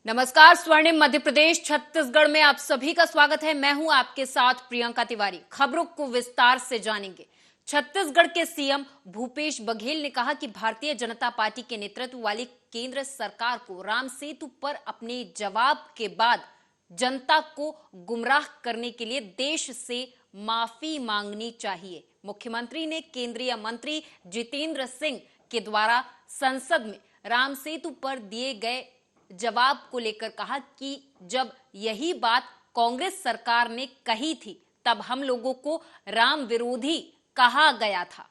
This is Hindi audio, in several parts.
नमस्कार। स्वर्णिम मध्य प्रदेश छत्तीसगढ़ में आप सभी का स्वागत है। मैं हूं आपके साथ प्रियंका तिवारी। खबरों को विस्तार से जानेंगे। छत्तीसगढ़ के सीएम भूपेश बघेल ने कहा कि भारतीय जनता पार्टी के नेतृत्व वाली केंद्र सरकार को राम सेतु पर अपने जवाब के बाद जनता को गुमराह करने के लिए देश से माफी मांगनी चाहिए। मुख्यमंत्री ने केंद्रीय मंत्री जितेंद्र सिंह के द्वारा संसद में राम सेतु पर दिए गए जवाब को लेकर कहा कि जब यही बात कांग्रेस सरकार ने कही थी तब हम लोगों को राम विरोधी कहा गया था।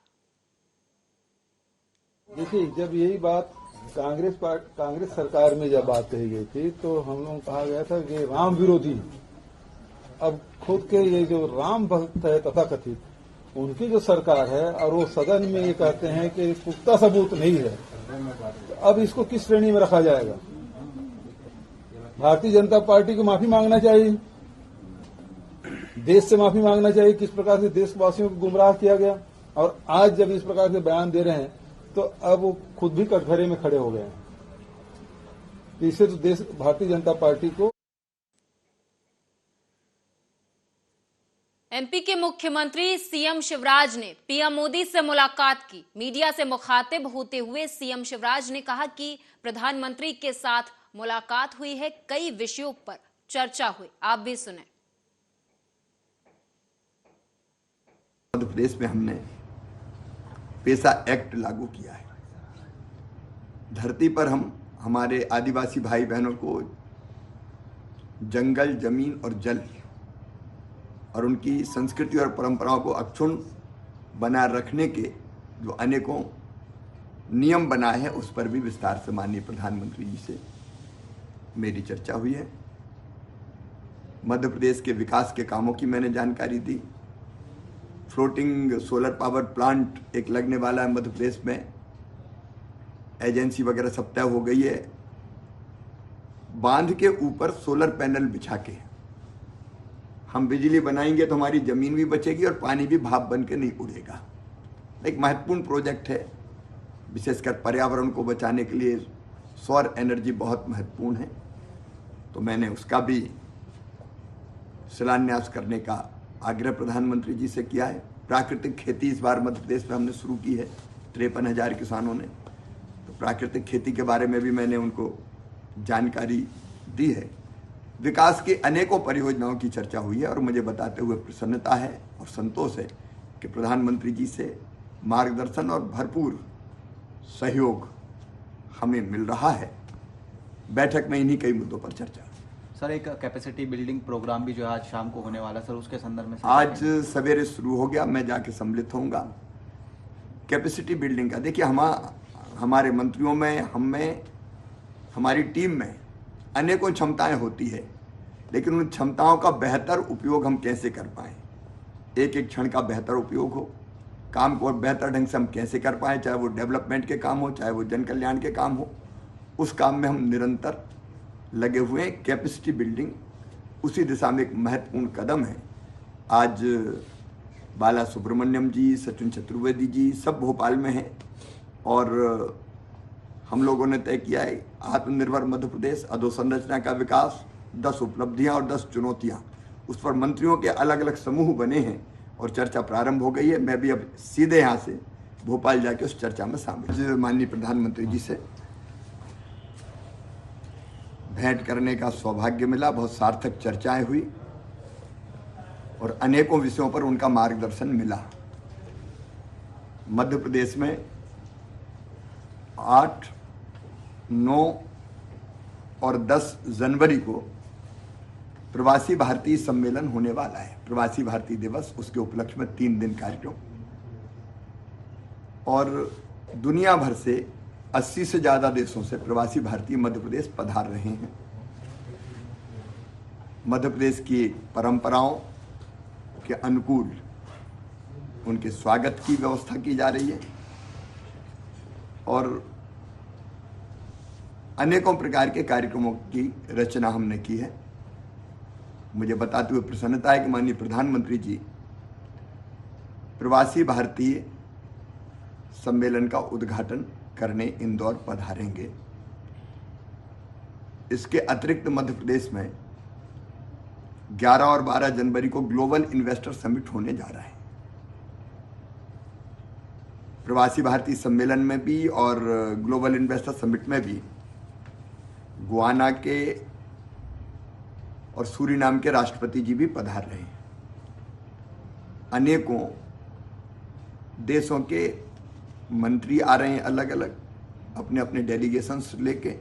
देखिए, जब यही बात कांग्रेस सरकार में जब बात कही गई थी तो हम लोगों को कहा गया था कि राम विरोधी। अब खुद के ये जो राम भक्त है तथाकथित, उनकी जो सरकार है और वो सदन में ये कहते हैं कि पुख्ता सबूत नहीं है, तो अब इसको किस श्रेणी में रखा जाएगा? भारतीय जनता पार्टी को माफी मांगना चाहिए, देश से माफी मांगना चाहिए। किस प्रकार से देशवासियों को गुमराह किया गया, और आज जब इस प्रकार से बयान दे रहे हैं तो अब वो खुद भी कटघरे में खड़े हो गए हैं। तो इससे तो भारतीय जनता पार्टी को। एमपी के मुख्यमंत्री सीएम शिवराज ने पीएम मोदी से मुलाकात की। मीडिया से मुखातिब होते हुए सीएम शिवराज ने कहा कि प्रधानमंत्री के साथ मुलाकात हुई है, कई विषयों पर चर्चा हुई। आप भी सुने। मध्य प्रदेश में हमने पेशा एक्ट लागू किया है। धरती पर हम हमारे आदिवासी भाई बहनों को जंगल, जमीन और जल और उनकी संस्कृति और परंपराओं को अक्षुण्ण बनाए रखने के जो अनेकों नियम बनाए हैं, उस पर भी विस्तार से माननीय प्रधानमंत्री जी से मेरी चर्चा हुई है। मध्य प्रदेश के विकास के कामों की मैंने जानकारी दी। फ्लोटिंग सोलर पावर प्लांट एक लगने वाला है मध्य प्रदेश में, एजेंसी वगैरह सब तय हो गई है। बांध के ऊपर सोलर पैनल बिछा के हम बिजली बनाएंगे तो हमारी जमीन भी बचेगी और पानी भी भाप बन के नहीं उड़ेगा। एक महत्वपूर्ण प्रोजेक्ट है, विशेषकर पर्यावरण को बचाने के लिए सौर एनर्जी बहुत महत्वपूर्ण है। तो मैंने उसका भी शिलान्यास करने का आग्रह प्रधानमंत्री जी से किया है। प्राकृतिक खेती इस बार मध्य प्रदेश में हमने शुरू की है 53,000 किसानों ने। तो प्राकृतिक खेती के बारे में भी मैंने उनको जानकारी दी है। विकास की अनेकों परियोजनाओं की चर्चा हुई है और मुझे बताते हुए प्रसन्नता है और संतोष है कि प्रधानमंत्री जी से मार्गदर्शन और भरपूर सहयोग हमें मिल रहा है। बैठक में इन्हीं कई मुद्दों पर चर्चा। सर, एक कैपेसिटी बिल्डिंग प्रोग्राम भी जो है आज शाम को होने वाला, सर उसके संदर्भ में आज सवेरे शुरू हो गया, मैं जाके सम्मिलित होऊंगा। कैपेसिटी बिल्डिंग का देखिए, हमारे मंत्रियों में, हम में, हमारी टीम में अनेकों क्षमताएं होती है, लेकिन उन क्षमताओं का बेहतर उपयोग हम कैसे कर पाएं, एक एक क्षण का बेहतर उपयोग हो, काम को बेहतर ढंग से हम कैसे कर पाएं, चाहे वो डेवलपमेंट के काम हो, चाहे वो जन कल्याण के काम हो, उस काम में हम निरंतर लगे हुए हैं। कैपेसिटी बिल्डिंग उसी दिशा में एक महत्वपूर्ण कदम है। आज बाला सुब्रमण्यम जी, सचिन चतुर्वेदी जी सब भोपाल में हैं और हम लोगों ने तय किया है आत्मनिर्भर मध्य प्रदेश, अधोसंरचना का विकास, 10 उपलब्धियां और 10 चुनौतियां। उस पर मंत्रियों के अलग अलग समूह बने हैं और चर्चा प्रारंभ हो गई है। मैं भी अब सीधे यहाँ से भोपाल जाके उस चर्चा में शामिल। माननीय प्रधानमंत्री जी से भेंट करने का सौभाग्य मिला, बहुत सार्थक चर्चाएं हुई और अनेकों विषयों पर उनका मार्गदर्शन मिला। मध्य प्रदेश में 8, 9 और 10 जनवरी को प्रवासी भारतीय सम्मेलन होने वाला है। प्रवासी भारतीय दिवस, उसके उपलक्ष्य में 3 दिन कार्यक्रम और दुनिया भर से 80 से ज़्यादा देशों से प्रवासी भारतीय मध्य प्रदेश पधार रहे हैं। मध्य प्रदेश की परंपराओं के अनुकूल उनके स्वागत की व्यवस्था की जा रही है और अनेकों प्रकार के कार्यक्रमों की रचना हमने की है। मुझे बताते हुए प्रसन्नता है कि माननीय प्रधानमंत्री जी प्रवासी भारतीय सम्मेलन का उद्घाटन करने इंदौर पधारेंगे। इसके अतिरिक्त मध्य प्रदेश में 11 और 12 जनवरी को ग्लोबल इन्वेस्टर समिट होने जा रहा है। प्रवासी भारतीय सम्मेलन में भी और ग्लोबल इन्वेस्टर समिट में भी गुयाना के और सूरीनाम के राष्ट्रपति जी भी पधार रहे हैं। अनेकों देशों के मंत्री आ रहे हैं अलग अलग अपने अपने डेलीगेशंस लेके,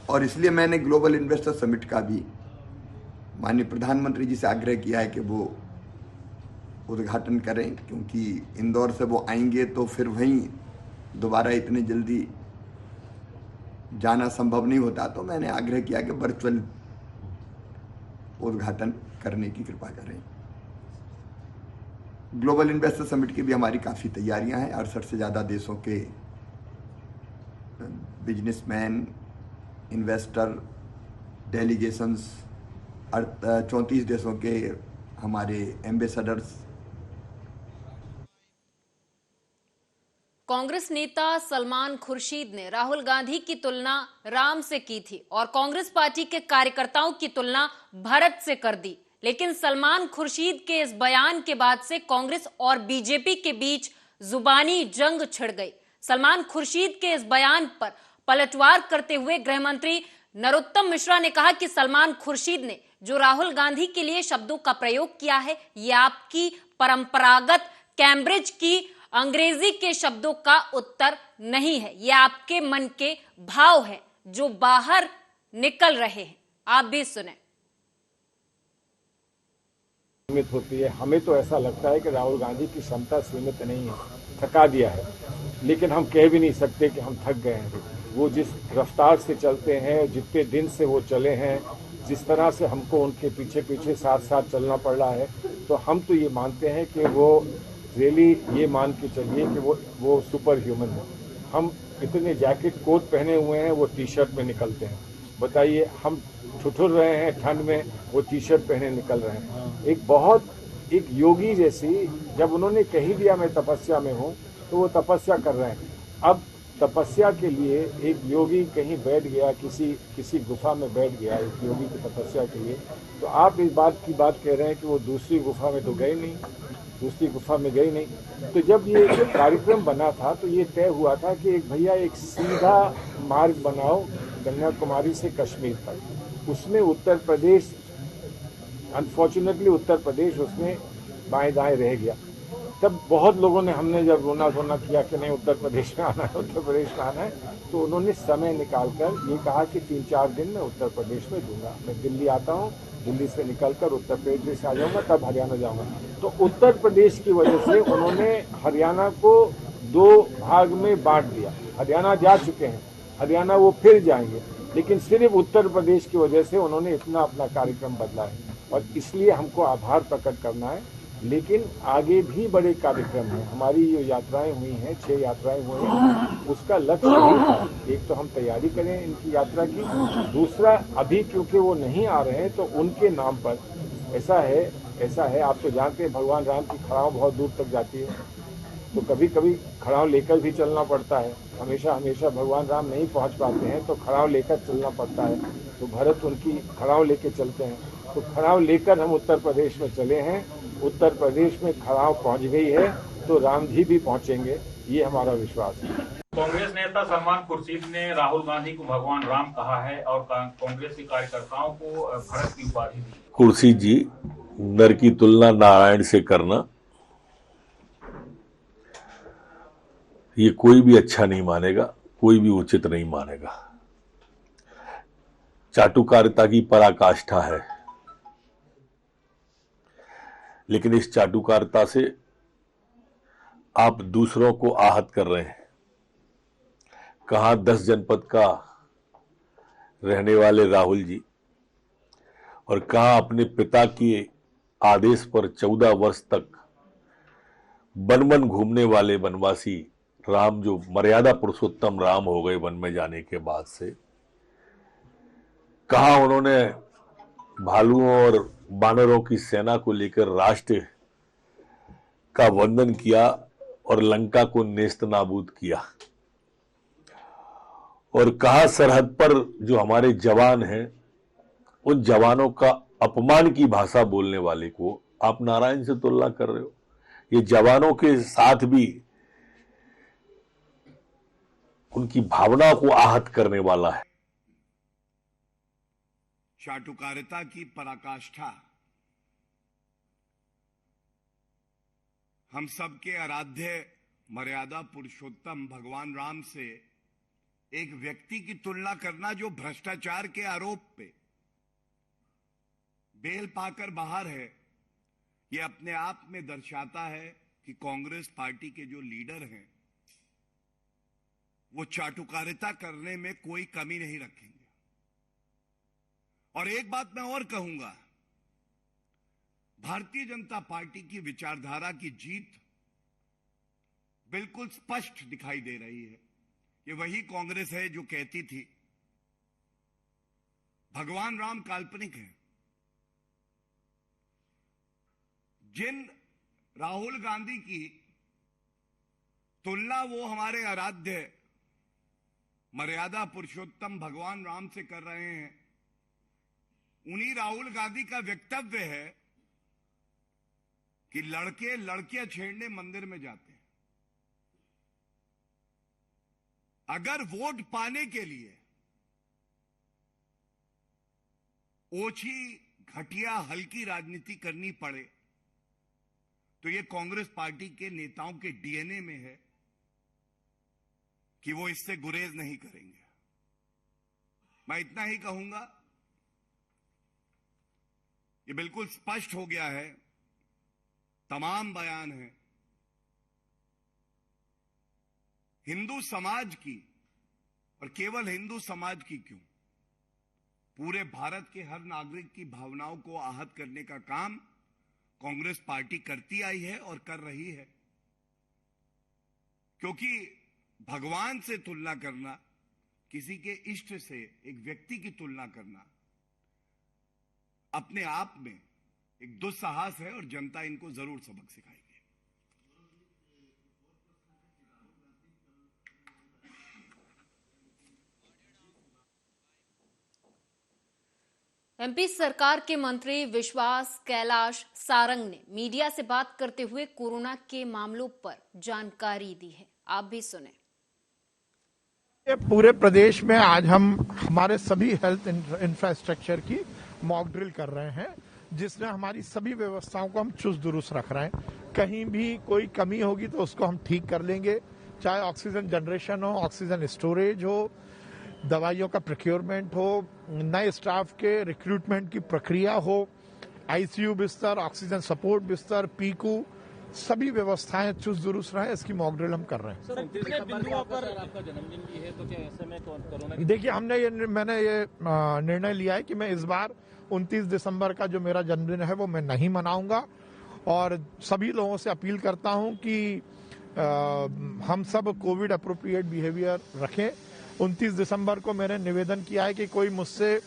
और इसलिए मैंने ग्लोबल इन्वेस्टर समिट का भी माननीय प्रधानमंत्री जी से आग्रह किया है कि वो उद्घाटन करें, क्योंकि इंदौर से वो आएंगे तो फिर वहीं दोबारा इतने जल्दी जाना संभव नहीं होता। तो मैंने आग्रह किया कि वर्चुअल उद्घाटन करने की कृपा करें। ग्लोबल इन्वेस्टर समिट की भी हमारी काफ़ी तैयारियां हैं। 68 से ज़्यादा देशों के बिजनेसमैन, इन्वेस्टर, डेलीगेशंस, 34 देशों के हमारे एम्बेसडर्स। कांग्रेस नेता सलमान खुर्शीद ने राहुल गांधी की तुलना राम से की थी और कांग्रेस पार्टी के कार्यकर्ताओं की तुलना भरत से कर दी। लेकिन सलमान खुर्शीद के इस बयान के बाद से कांग्रेस और बीजेपी के बीच जुबानी जंग छिड़ गई। सलमान खुर्शीद के इस बयान पर पलटवार करते हुए गृह मंत्री नरोत्तम मिश्रा ने कहा कि सलमान खुर्शीद ने जो राहुल गांधी के लिए शब्दों का प्रयोग किया है, यह आपकी परंपरागत कैम्ब्रिज की अंग्रेजी के शब्दों का उत्तर नहीं है, यह आपके मन के भाव है जो बाहर निकल रहे हैं। आप भी सुने। सीमित होती है। हमें तो ऐसा लगता है कि राहुल गांधी की क्षमता सीमित नहीं है, थका दिया है, लेकिन हम कह भी नहीं सकते कि हम थक गए हैं। वो जिस रफ्तार से चलते हैं, जितने दिन से वो चले हैं, जिस तरह से हमको उनके पीछे पीछे साथ साथ चलना पड़ रहा है, तो हम तो ये मानते हैं कि वो रियली ये मान के चलिए कि वो सुपर ह्यूमन है। हम इतने जैकेट कोट पहने हुए हैं, वो टी शर्ट में निकलते हैं। बताइए, हम ठुठुर रहे हैं ठंड में, वो टी शर्ट पहने निकल रहे हैं। एक योगी जैसी, जब उन्होंने कही दिया मैं तपस्या में हूँ, तो वो तपस्या कर रहे हैं। अब तपस्या के लिए एक योगी कहीं बैठ गया, किसी गुफा में बैठ गया, एक योगी की तपस्या के लिए, तो आप इस बात की बात कह रहे हैं कि वो दूसरी गुफा में तो गए नहीं, दूसरी गुफा में गई नहीं। तो जब ये कार्यक्रम बना था तो ये तय हुआ था कि एक भैया एक सीधा मार्ग बनाओ कन्याकुमारी से कश्मीर तक। उसमें उत्तर प्रदेश, अनफॉर्चुनेटली उत्तर प्रदेश उसमें बाएं दाएं रह गया। तब बहुत लोगों ने, हमने जब रोना धोना किया कि नहीं उत्तर प्रदेश में आना है, उत्तर प्रदेश में आना है, तो उन्होंने समय निकालकर ये कहा कि 3-4 दिन में उत्तर प्रदेश में दूंगा। मैं दिल्ली आता हूँ, दिल्ली से निकलकर उत्तर प्रदेश आ जाऊंगा, तब हरियाणा जाऊंगा। तो उत्तर प्रदेश की वजह से उन्होंने हरियाणा को 2 भाग में बांट दिया। हरियाणा जा चुके हैं, हरियाणा वो फिर जाएंगे, लेकिन सिर्फ उत्तर प्रदेश की वजह से उन्होंने इतना अपना कार्यक्रम बदला है, और इसलिए हमको आभार प्रकट करना है। लेकिन आगे भी बड़े कार्यक्रम हैं। हमारी जो यात्राएं हुई हैं, 6 यात्राएं हुई हैं, उसका लक्ष्य यही था, एक तो हम तैयारी करें इनकी यात्रा की, दूसरा अभी क्योंकि वो नहीं आ रहे हैं तो उनके नाम पर ऐसा है आप तो जानते हैं भगवान राम की खड़ाव बहुत दूर तक जाती है, तो कभी कभी खड़ाव लेकर भी चलना पड़ता है। हमेशा भगवान राम नहीं पहुंच पाते हैं तो खड़ाव लेकर चलना पड़ता है। तो भरत उनकी खड़ाव लेकर चलते हैं, तो खड़ाव लेकर हम उत्तर प्रदेश में चले हैं। उत्तर प्रदेश में खड़ाव पहुंच गई है तो राम जी भी पहुंचेंगे, ये हमारा विश्वास है। कांग्रेस नेता सलमान खुर्शीद ने राहुल गांधी को भगवान राम कहा है और कांग्रेस के कार्यकर्ताओं को भरत की उपाधि दी। खुर्शीद जी, नर की तुलना नारायण से करना ये कोई भी अच्छा नहीं मानेगा, कोई भी उचित नहीं मानेगा। चाटुकारिता की पराकाष्ठा है, लेकिन इस चाटुकारिता से आप दूसरों को आहत कर रहे हैं। कहां 10 जनपद का रहने वाले राहुल जी, और कहां अपने पिता के आदेश पर 14 वर्ष तक वन वन घूमने वाले वनवासी राम, जो मर्यादा पुरुषोत्तम राम हो गए वन में जाने के बाद से। कहां उन्होंने भालुओं और बानरों की सेना को लेकर राष्ट्र का वंदन किया और लंका को नेस्त नाबूद किया। और कहा सरहद पर जो हमारे जवान हैं उन जवानों का अपमान की भाषा बोलने वाले को आप नारायण से तुलना कर रहे हो। ये जवानों के साथ भी उनकी भावना को आहत करने वाला है। चाटुकारिता की पराकाष्ठा हम सबके आराध्य मर्यादा पुरुषोत्तम भगवान राम से एक व्यक्ति की तुलना करना जो भ्रष्टाचार के आरोप पे बेल पाकर बाहर है, यह अपने आप में दर्शाता है कि कांग्रेस पार्टी के जो लीडर हैं वो चाटुकारिता करने में कोई कमी नहीं रखेंगे। और एक बात मैं और कहूंगा, भारतीय जनता पार्टी की विचारधारा की जीत बिल्कुल स्पष्ट दिखाई दे रही है। ये वही कांग्रेस है जो कहती थी भगवान राम काल्पनिक हैं। जिन राहुल गांधी की तुलना वो हमारे आराध्य मर्यादा पुरुषोत्तम भगवान राम से कर रहे हैं, उन्हीं राहुल गांधी का वक्तव्य है कि लड़के लड़कियां छेड़ने मंदिर में जाते हैं। अगर वोट पाने के लिए ओछी घटिया हल्की राजनीति करनी पड़े तो ये कांग्रेस पार्टी के नेताओं के डीएनए में है कि वो इससे गुरेज नहीं करेंगे। मैं इतना ही कहूंगा, ये बिल्कुल स्पष्ट हो गया है, तमाम बयान है। हिंदू समाज की, और केवल हिंदू समाज की क्यों, पूरे भारत के हर नागरिक की भावनाओं को आहत करने का काम कांग्रेस पार्टी करती आई है और कर रही है। क्योंकि भगवान से तुलना करना, किसी के इष्ट से एक व्यक्ति की तुलना करना अपने आप में एक दुस्साहस है और जनता इनको जरूर सबक सिखाएगी। एमपी सरकार के मंत्री विश्वास कैलाश सारंग ने मीडिया से बात करते हुए कोरोना के मामलों पर जानकारी दी है। आप भी सुने। पूरे प्रदेश में आज हम हमारे सभी हेल्थ इंफ्रास्ट्रक्चर की मॉक ड्रिल कर रहे हैं, जिसमें हमारी सभी व्यवस्थाओं को हम चुस्त दुरुस्त रख रहे हैं। कहीं भी कोई कमी होगी तो उसको हम ठीक कर लेंगे, चाहे ऑक्सीजन जनरेशन हो, ऑक्सीजन स्टोरेज हो, दवाइयों का प्रोक्योरमेंट हो, नए स्टाफ के रिक्रूटमेंट की प्रक्रिया हो, आईसीयू बिस्तर, ऑक्सीजन सपोर्ट बिस्तर, पीकू, सभी व्यवस्थाएं चुस्त दुरुस्त रहे, इसकी मॉक ड्रिल हम कर रहे हैं। आपका जन्मदिन भी है तो क्या ऐसे में कोरोना? देखिए, मैंने ये निर्णय लिया है कि मैं इस बार 29 दिसंबर का जो मेरा जन्मदिन है वो मैं नहीं मनाऊंगा, और सभी लोगों से अपील करता हूं कि हम सब कोविड अप्रोप्रिएट बिहेवियर रखें। 29 दिसंबर को मैंने निवेदन किया है कि कोई मुझसे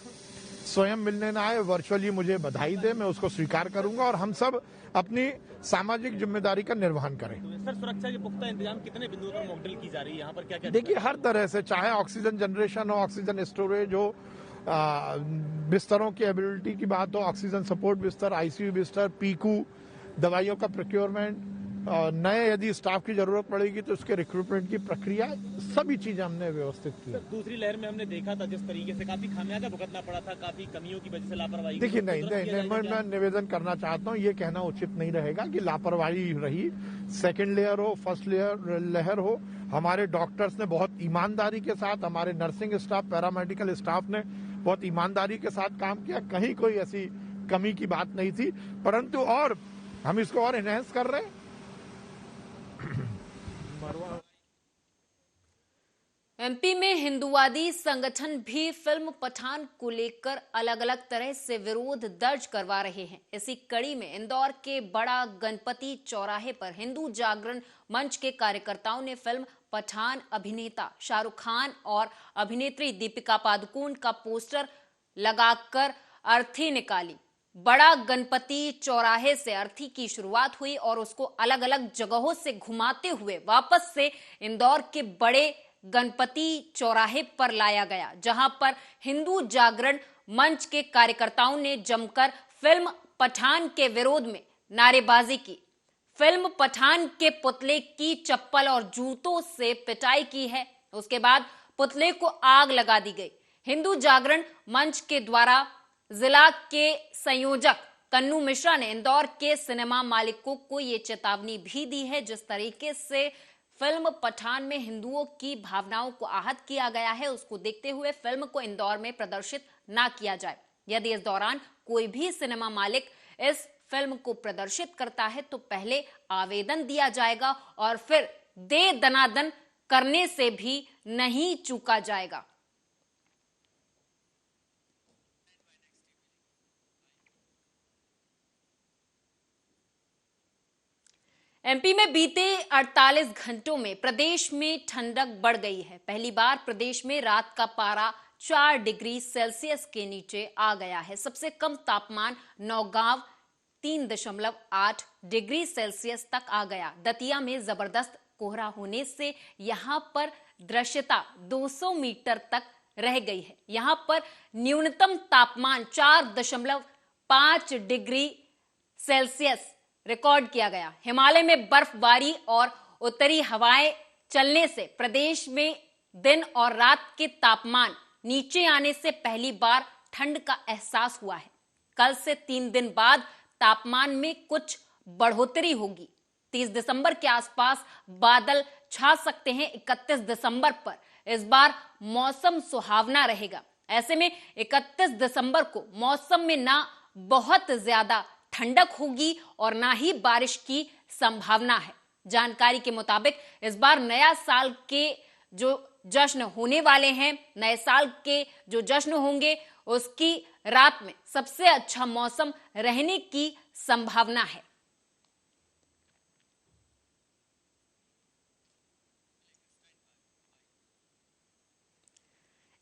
स्वयं मिलने ना आए, वर्चुअली मुझे बधाई दे, मैं उसको स्वीकार करूंगा, और हम सब अपनी सामाजिक जिम्मेदारी का निर्वहन करें। सर, सुरक्षा के पुख्ता इंतजाम कितने बिंदुओं पर मॉक ड्रिल की जा रही है, यहाँ पर क्या क्या? देखिए, हर तरह से, चाहे ऑक्सीजन जनरेशन हो, ऑक्सीजन स्टोरेज हो, बिस्तरों की एबिलिटी की बात हो, ऑक्सीजन सपोर्ट बिस्तर, आईसीयू बिस्तर, पीकू, दवाइयों का प्रोक्योरमेंट, नए यदि स्टाफ की जरूरत पड़ेगी तो उसके रिक्रूटमेंट की प्रक्रिया, सभी चीजें हमने व्यवस्थित की। दूसरी लहर में हमने देखा था जिस तरीके से काफी खामियाजा भुगतना पड़ा था, काफी कमियों की वजह से लापरवाही। देखिए, नहीं, मैं निवेदन करना चाहता हूँ, ये कहना उचित नहीं रहेगा कि लापरवाही रही। सेकेंड लेयर हो, फर्स्ट लहर हो, हमारे डॉक्टर्स ने बहुत ईमानदारी के साथ, हमारे नर्सिंग स्टाफ, पैरामेडिकल स्टाफ ने बहुत ईमानदारी के साथ काम किया, कहीं कोई ऐसी कमी की बात नहीं थी, परंतु और हम इसको और एनहेंस कर रहे हैं। एमपी में हिंदुवादी संगठन भी फिल्म पठान को लेकर अलग अलग तरह से विरोध दर्ज करवा रहे हैं। इसी कड़ी में इंदौर के बड़ा गणपति चौराहे पर हिंदू जागरण मंच के कार्यकर्ताओं ने फिल्म पठान अभिनेता शाहरुख खान और अभिनेत्री दीपिका पादुकोण का पोस्टर लगाकर अर्थी निकाली। बड़ा गणपति चौराहे से अर्थी की शुरुआत हुई और उसको अलग अलग जगहों से घुमाते हुए वापस से इंदौर के बड़े गणपति चौराहे पर लाया गया, जहां पर हिंदू जागरण मंच के कार्यकर्ताओं ने जमकर फिल्म पठान के विरोध में नारेबाजी की। फिल्म पठान के पुतले की चप्पल और जूतों से पिटाई की है। उसके बाद पुतले को आग लगा दी गई। हिंदू जागरण मंच के द्वारा जिला के संयोजक कन्नू मिश्रा ने इंदौर के सिनेमा मालिकों को ये चेतावनी भी दी है, जिस तरीके से फिल्म पठान में हिंदुओं की भावनाओं को आहत किया गया है, उसको देखते हुए फिल्म को इंदौर में प्रदर्शित ना किया जाए। यदि इस दौरान कोई भी सिनेमा मालिक इस फिल्म को प्रदर्शित करता है तो पहले आवेदन दिया जाएगा और फिर दे दनादन करने से भी नहीं चूका जाएगा। एमपी में बीते 48 घंटों में प्रदेश में ठंडक बढ़ गई है। पहली बार प्रदेश में रात का पारा 4 डिग्री सेल्सियस के नीचे आ गया है। सबसे कम तापमान नौगांव 3.8 डिग्री सेल्सियस तक आ गया। दतिया में जबरदस्त कोहरा होने से यहां पर दृश्यता 200 मीटर तक रह गई है। यहां पर न्यूनतम तापमान 4.5 डिग्री सेल्सियस रिकॉर्ड किया गया। हिमालय में बर्फबारी और उत्तरी हवाएं चलने से प्रदेश में दिन और रात के तापमान नीचे आने से पहली बार ठंड का एहसास हुआ है। कल से 3 दिन बाद तापमान में कुछ बढ़ोतरी होगी। 30 दिसंबर के आसपास बादल छा सकते हैं। 31 दिसंबर पर इस बार मौसम सुहावना रहेगा। ऐसे में 31 दिसंबर को मौसम में ना बहुत ज्यादा ठंडक होगी और ना ही बारिश की संभावना है। जानकारी के मुताबिक इस बार नया साल के जो जश्न होने वाले हैं, नए साल के जो जश्न होंगे उसकी रात में सबसे अच्छा मौसम रहने की संभावना है।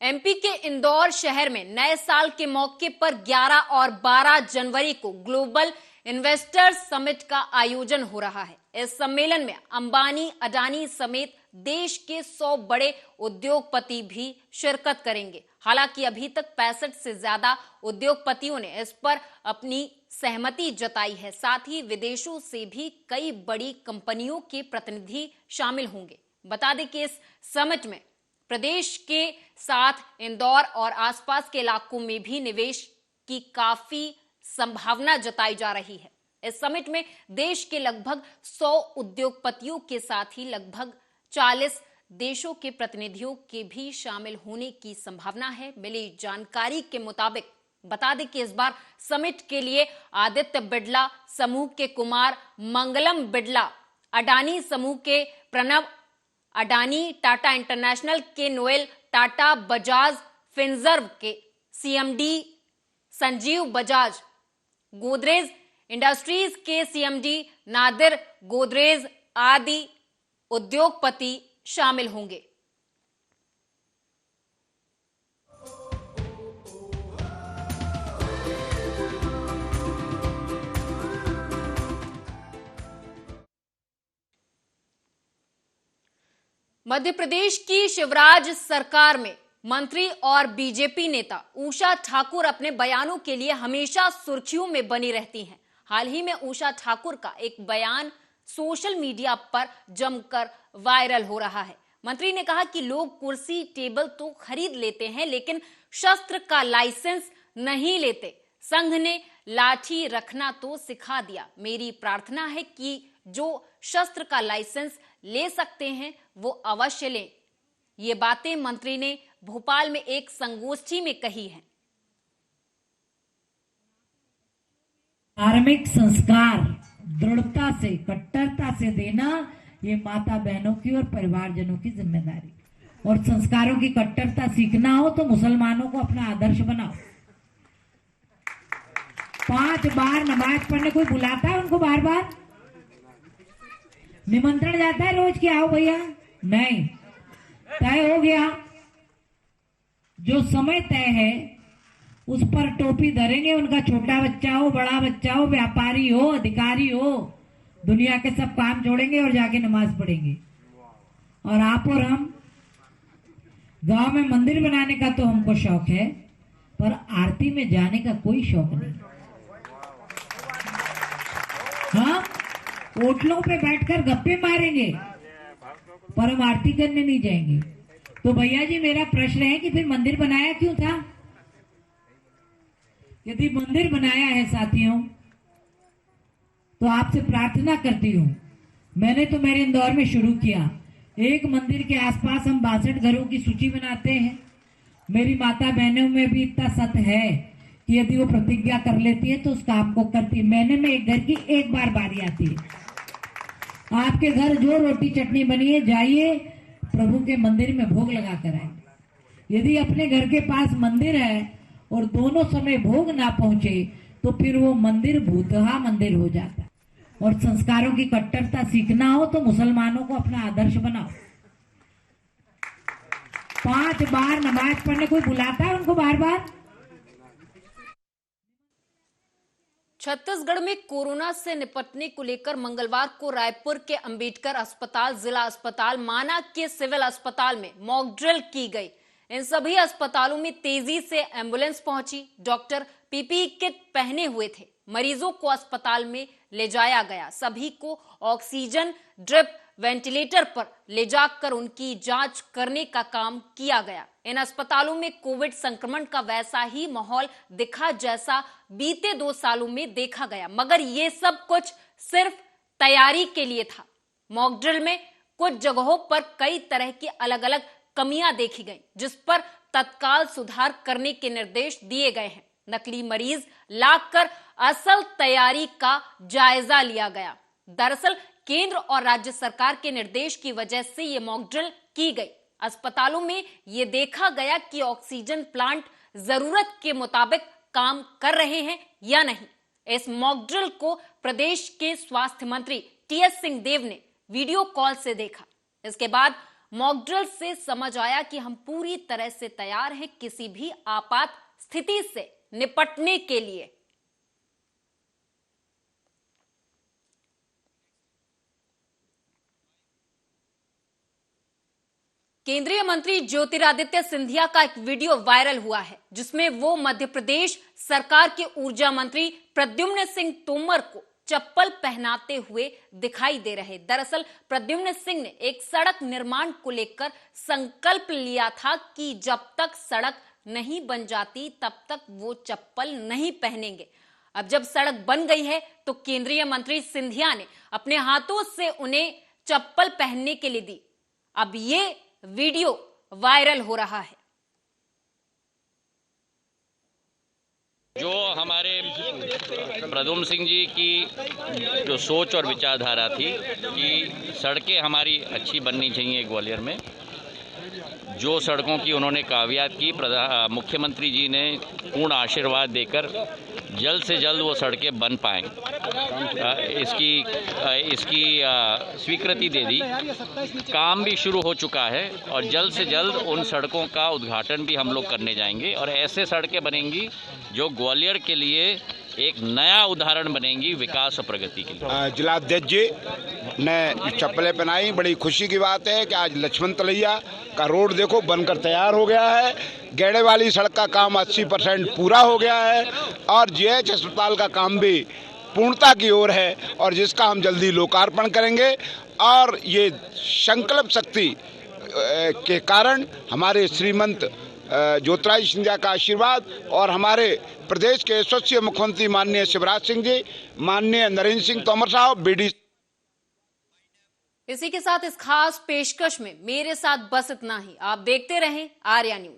एमपी के इंदौर शहर में नए साल के मौके पर 11 और 12 जनवरी को ग्लोबल इन्वेस्टर्स समिट का आयोजन हो रहा है। इस सम्मेलन में अंबानी, अडानी समेत देश के 100 बड़े उद्योगपति भी शिरकत करेंगे। हालांकि अभी तक 65 से ज्यादा उद्योगपतियों ने इस पर अपनी सहमति जताई है। साथ ही विदेशों से भी कई बड़ी कंपनियों के प्रतिनिधि शामिल होंगे। बता दें कि इस समिट में प्रदेश के साथ इंदौर और आसपास के इलाकों में भी निवेश की काफी संभावना जताई जा रही है। इस समिट में देश के लगभग 100 उद्योगपतियों के साथ ही लगभग 40 देशों के प्रतिनिधियों के भी शामिल होने की संभावना है। मिली जानकारी के मुताबिक बता दें कि इस बार समिट के लिए आदित्य बिड़ला समूह के कुमार मंगलम बिड़ला, अडानी समूह के प्रणव अडानी, टाटा इंटरनेशनल के नोएल, टाटा बजाज फिनजर्व के सीएमडी संजीव बजाज, गोदरेज इंडस्ट्रीज के सीएमडी नादिर गोदरेज आदि उद्योगपति शामिल होंगे। मध्य प्रदेश की शिवराज सरकार में मंत्री और बीजेपी नेता उषा ठाकुर अपने बयानों के लिए हमेशा सुर्खियों में बनी रहती हैं। हाल ही में उषा ठाकुर का एक बयान सोशल मीडिया पर जमकर वायरल हो रहा है। मंत्री ने कहा कि लोग कुर्सी टेबल तो खरीद लेते हैं लेकिन शस्त्र का लाइसेंस नहीं लेते। संघ ने लाठी रखना तो सिखा दिया। मेरी प्रार्थना है कि जो शस्त्र का लाइसेंस ले सकते हैं वो अवश्य लें। ये बातें मंत्री ने भोपाल में एक संगोष्ठी में कही हैं। धार्मिक संस्कार दृढ़ता से, कट्टरता से देना ये माता बहनों की और परिवारजनों की जिम्मेदारी। और संस्कारों की कट्टरता सीखना हो तो मुसलमानों को अपना आदर्श बनाओ। 5 बार नमाज पढ़ने कोई बुलाता है उनको? बार बार निमंत्रण जाता है रोज कि आओ भैया? नहीं, तय हो गया। जो समय तय है उस पर टोपी धरेंगे। उनका छोटा बच्चा हो, बड़ा बच्चा हो, व्यापारी हो, अधिकारी हो, दुनिया के सब काम छोड़ेंगे और जाके नमाज पढ़ेंगे। और आप और हम गांव में मंदिर बनाने का तो हमको शौक है, पर आरती में जाने का कोई शौक नहीं। हाँ, होटलों पे बैठकर गप्पे मारेंगे, पर हम आरती करने नहीं जाएंगे। तो भैया जी, मेरा प्रश्न है कि फिर मंदिर बनाया क्यों था? यदि मंदिर बनाया है साथियों, तो आपसे प्रार्थना करती हूँ, मैंने तो मेरे इंदौर में शुरू किया, एक मंदिर के आसपास हम 62 घरों की सूची बनाते हैं। मेरी माता बहनों में भी इतना सत है कि यदि वो प्रतिज्ञा कर लेती है तो उस काम को करती है। महीने में एक घर की एक बार बारी आती है। आपके घर जो रोटी चटनी बनी है, जाइए प्रभु के मंदिर में भोग लगा कर आए। यदि अपने घर के पास मंदिर है और दोनों समय भोग ना पहुंचे तो फिर वो मंदिर भूतहा मंदिर हो जाता है। और संस्कारों की कट्टरता सीखना हो तो मुसलमानों को अपना आदर्श बनाओ। 5 बार नमाज पढ़ने कोई बुलाता है उनको बार बार? छत्तीसगढ़ में कोरोना से निपटने को लेकर मंगलवार को रायपुर के अंबेडकर अस्पताल, जिला अस्पताल, माना के सिविल अस्पताल में मॉक ड्रिल की गई। इन सभी अस्पतालों में तेजी से एम्बुलेंस पहुंची। डॉक्टर पीपीई किट पहने हुए थे। मरीजों को अस्पताल में ले जाया गया। सभी को ऑक्सीजन ड्रिप वेंटिलेटर पर ले जाकर उनकी जांच करने का काम किया गया। इन अस्पतालों में कोविड संक्रमण का वैसा ही माहौल दिखा जैसा बीते 2 सालों में देखा गया, मगर ये सब कुछ सिर्फ तैयारी के लिए था। मॉक ड्रिल में कुछ जगहों पर कई तरह की अलग अलग कमियां देखी गई, जिस पर तत्काल सुधार करने के निर्देश दिए गए हैं। नकली मरीज लाकर असल तैयारी का जायजा लिया गया। दरअसल केंद्र और राज्य सरकार के निर्देश की वजह से ये मॉक ड्रिल की गई। अस्पतालों में ये देखा गया कि ऑक्सीजन प्लांट जरूरत के मुताबिक काम कर रहे हैं या नहीं। इस मॉक ड्रिल को प्रदेश के स्वास्थ्य मंत्री टीएस सिंहदेव ने वीडियो कॉल से देखा। इसके बाद मॉक ड्रिल से समझ आया कि हम पूरी तरह से तैयार हैं किसी भी आपात स्थिति से निपटने के लिए। केंद्रीय मंत्री ज्योतिरादित्य सिंधिया का एक वीडियो वायरल हुआ है, जिसमें वो मध्य प्रदेश सरकार के ऊर्जा मंत्री प्रद्युम्न सिंह तोमर को चप्पल पहनाते हुए दिखाई दे रहे। दरअसल प्रद्युम्न सिंह ने एक सड़क निर्माण को लेकर संकल्प लिया था कि जब तक सड़क नहीं बन जाती तब तक वो चप्पल नहीं पहनेंगे। अब जब सड़क बन गई है तो केंद्रीय मंत्री सिंधिया ने अपने हाथों से उन्हें चप्पल पहनने के लिए दी। अब ये वीडियो वायरल हो रहा है। जो हमारे प्रद्युम्न सिंह जी की जो सोच और विचारधारा थी कि सड़कें हमारी अच्छी बननी चाहिए ग्वालियर में, जो सड़कों की उन्होंने कावियात की, मुख्यमंत्री जी ने पूर्ण आशीर्वाद देकर जल्द से जल्द वो सड़कें बन पाएं, इसकी स्वीकृति दे दी। काम भी शुरू हो चुका है और जल्द से जल्द उन सड़कों का उद्घाटन भी हम लोग करने जाएंगे और ऐसे सड़कें बनेंगी जो ग्वालियर के लिए एक नया उदाहरण बनेंगी विकास और प्रगति के लिए। जिलाध्यक्ष जी ने चप्पलें पहनाई, बड़ी खुशी की बात है कि आज लक्ष्मण तलैया का रोड देखो बनकर तैयार हो गया है। गेड़े वाली सड़क का काम 80% पूरा हो गया है और जीएच अस्पताल का काम भी पूर्णता की ओर है और जिसका हम जल्दी लोकार्पण करेंगे। और ये संकल्प शक्ति के कारण हमारे श्रीमंत ज्योतिरादित्य सिंधिया का आशीर्वाद और हमारे प्रदेश के यशस्वी मुख्यमंत्री माननीय शिवराज सिंह जी, माननीय नरेंद्र सिंह तोमर साहब, बीडी। इसी के साथ इस खास पेशकश में मेरे साथ बस इतना ही। आप देखते रहें आर्या न्यूज।